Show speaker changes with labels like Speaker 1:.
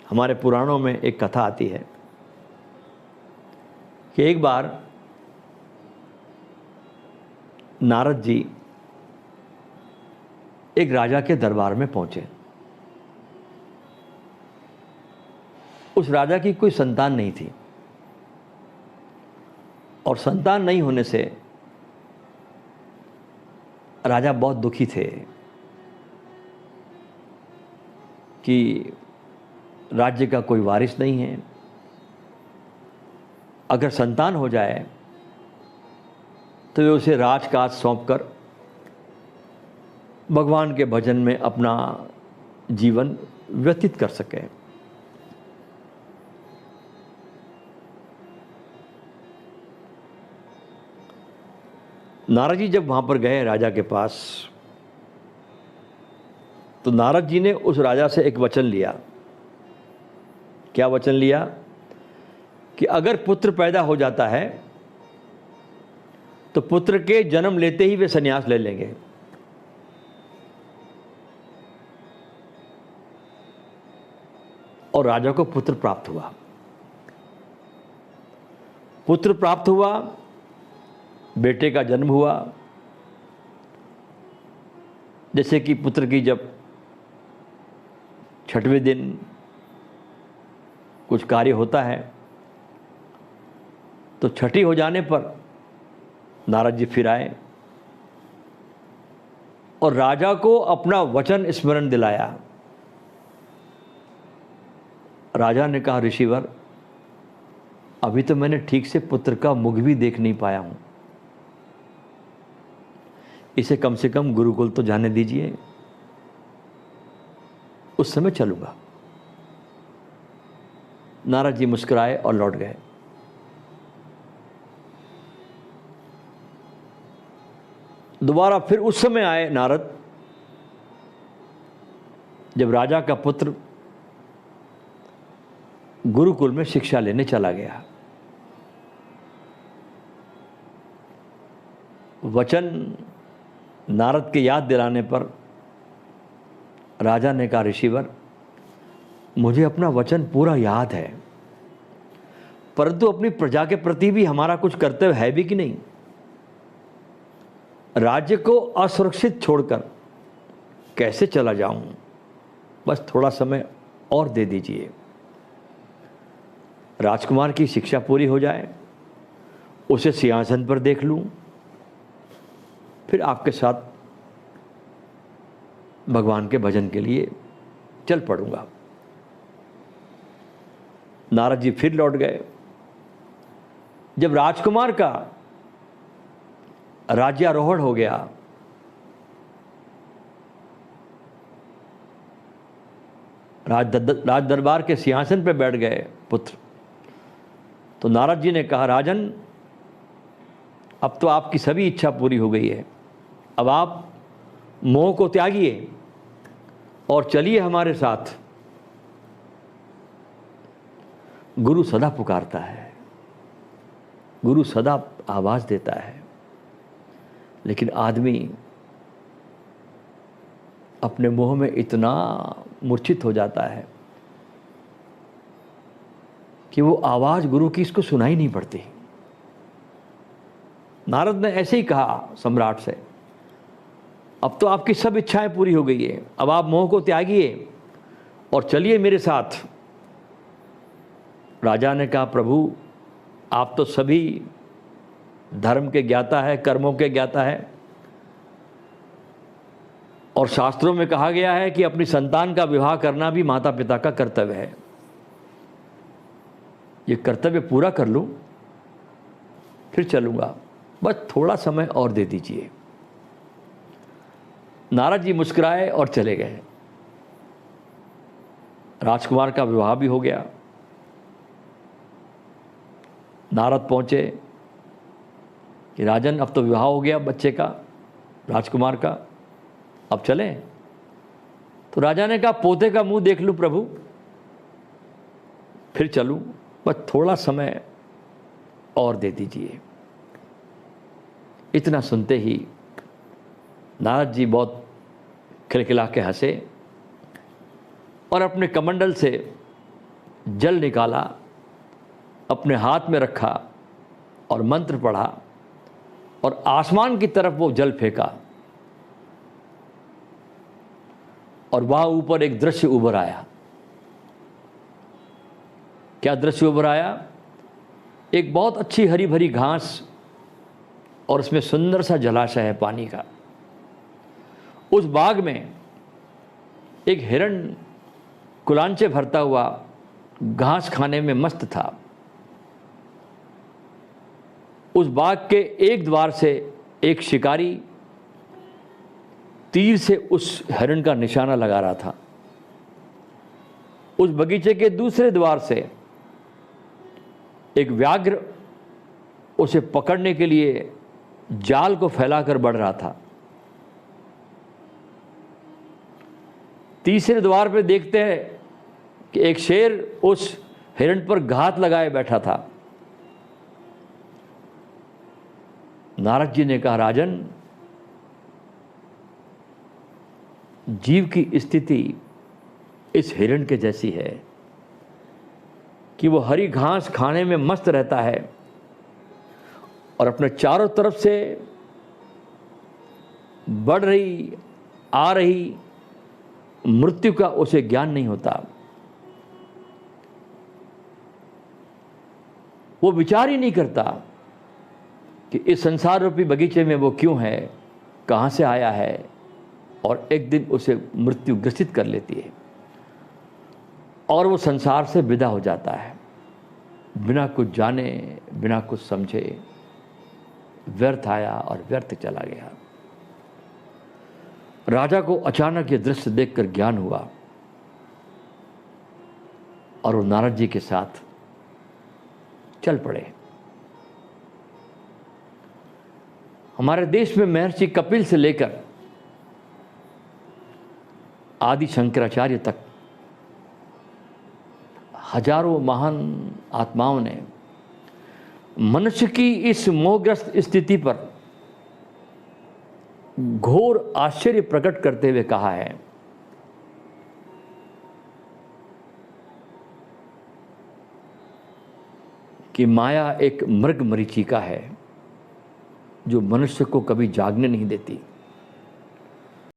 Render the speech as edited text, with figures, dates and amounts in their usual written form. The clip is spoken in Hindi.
Speaker 1: हमारे पुराणों में एक कथा आती है कि एक बार नारद जी एक राजा के दरबार में पहुंचे। उस राजा की कोई संतान नहीं थी और संतान नहीं होने से राजा बहुत दुखी थे कि राज्य का कोई वारिस नहीं है। अगर संतान हो जाए तो वे उसे राजकाज सौंपकर भगवान के भजन में अपना जीवन व्यतीत कर सके। नारद जी जब वहाँ पर गए राजा के पास, तो नारद जी ने उस राजा से एक वचन लिया। क्या वचन लिया? कि अगर पुत्र पैदा हो जाता है तो पुत्र के जन्म लेते ही वे संन्यास ले लेंगे। और राजा को पुत्र प्राप्त हुआ। पुत्र प्राप्त हुआ, बेटे का जन्म हुआ। जैसे कि पुत्र की जब 6वें दिन कुछ कार्य होता है तो छठी हो जाने पर नारद जी फिर आए और राजा को अपना वचन स्मरण दिलाया। राजा ने कहा, ऋषिवर, अभी तो मैंने ठीक से पुत्र का मुख भी देख नहीं पाया हूं, इसे कम से कम गुरुकुल तो जाने दीजिए, उस समय चलूंगा। नारद जी मुस्कुराए और लौट गए। दोबारा फिर उस समय आए नारद जब राजा का पुत्र गुरुकुल में शिक्षा लेने चला गया। वचन नारद के याद दिलाने पर राजा ने कहा, ऋषिवर, मुझे अपना वचन पूरा याद है, परंतु अपनी प्रजा के प्रति भी हमारा कुछ कर्तव्य है भी कि नहीं। राज्य को असुरक्षित छोड़कर कैसे चला जाऊं? बस थोड़ा समय और दे दीजिए। राजकुमार की शिक्षा पूरी हो जाए, उसे सिंहासन पर देख लूं, फिर आपके साथ भगवान के भजन के लिए चल पड़ूंगा। नारद जी फिर लौट गए। जब राजकुमार का राज्यारोहण हो गया, राज दरबार के सिंहासन पर बैठ गए पुत्र, तो नारद जी ने कहा, राजन, अब तो आपकी सभी इच्छा पूरी हो गई है। अब आप मोह को त्यागिए और चलिए हमारे साथ। गुरु सदा पुकारता है, गुरु सदा आवाज देता है, लेकिन आदमी अपने मोह में इतना मूर्छित हो जाता है कि वो आवाज गुरु की इसको सुनाई नहीं पड़ती। नारद ने ऐसे ही कहा सम्राट से, अब तो आपकी सब इच्छाएं पूरी हो गई है, अब आप मोह को त्यागिए और चलिए मेरे साथ। राजा ने कहा, प्रभु, आप तो सभी धर्म के ज्ञाता है, कर्मों के ज्ञाता है, और शास्त्रों में कहा गया है कि अपनी संतान का विवाह करना भी माता पिता का कर्तव्य है। ये कर्तव्य पूरा कर लूं, फिर चलूंगा, बस थोड़ा समय और दे दीजिए। नारद जी मुस्कुराए और चले गए। राजकुमार का विवाह भी हो गया। नारद पहुंचे कि राजन, अब तो विवाह हो गया बच्चे का, राजकुमार का, अब चलें। तो राजा ने कहा, पोते का मुंह देख लूं प्रभु, फिर चलूं, बस थोड़ा समय और दे दीजिए। इतना सुनते ही नारद जी बहुत खिलखिला के हंसे और अपने कमंडल से जल निकाला, अपने हाथ में रखा और मंत्र पढ़ा और आसमान की तरफ वो जल फेंका और वहाँ ऊपर एक दृश्य उभर आया। क्या दृश्य उभर आया? एक बहुत अच्छी हरी भरी घास और उसमें सुंदर सा जलाशय है पानी का। उस बाग में एक हिरण कुलांचे भरता हुआ घास खाने में मस्त था। उस बाग के एक द्वार से एक शिकारी तीर से उस हिरण का निशाना लगा रहा था। उस बगीचे के दूसरे द्वार से एक व्याघ्र उसे पकड़ने के लिए जाल को फैलाकर बढ़ रहा था। तीसरे द्वार पे देखते हैं कि एक शेर उस हिरण पर घात लगाए बैठा था। नारद जी ने कहा, राजन, जीव की स्थिति इस हिरण के जैसी है कि वो हरी घास खाने में मस्त रहता है और अपने चारों तरफ से बढ़ रही आ रही मृत्यु का उसे ज्ञान नहीं होता। वो विचार ही नहीं करता कि इस संसार रूपी बगीचे में वो क्यों है, कहाँ से आया है, और एक दिन उसे मृत्यु ग्रसित कर लेती है और वो संसार से विदा हो जाता है, बिना कुछ जाने, बिना कुछ समझे। व्यर्थ आया और व्यर्थ चला गया। राजा को अचानक ये दृश्य देखकर ज्ञान हुआ और वो नारद जी के साथ चल पड़े। हमारे देश में महर्षि कपिल से लेकर आदि शंकराचार्य तक हजारों महान आत्माओं ने मनुष्य की इस मोहग्रस्त स्थिति पर घोर आश्चर्य प्रकट करते हुए कहा है कि माया एक मृग मरीचिका है जो मनुष्य को कभी जागने नहीं देती।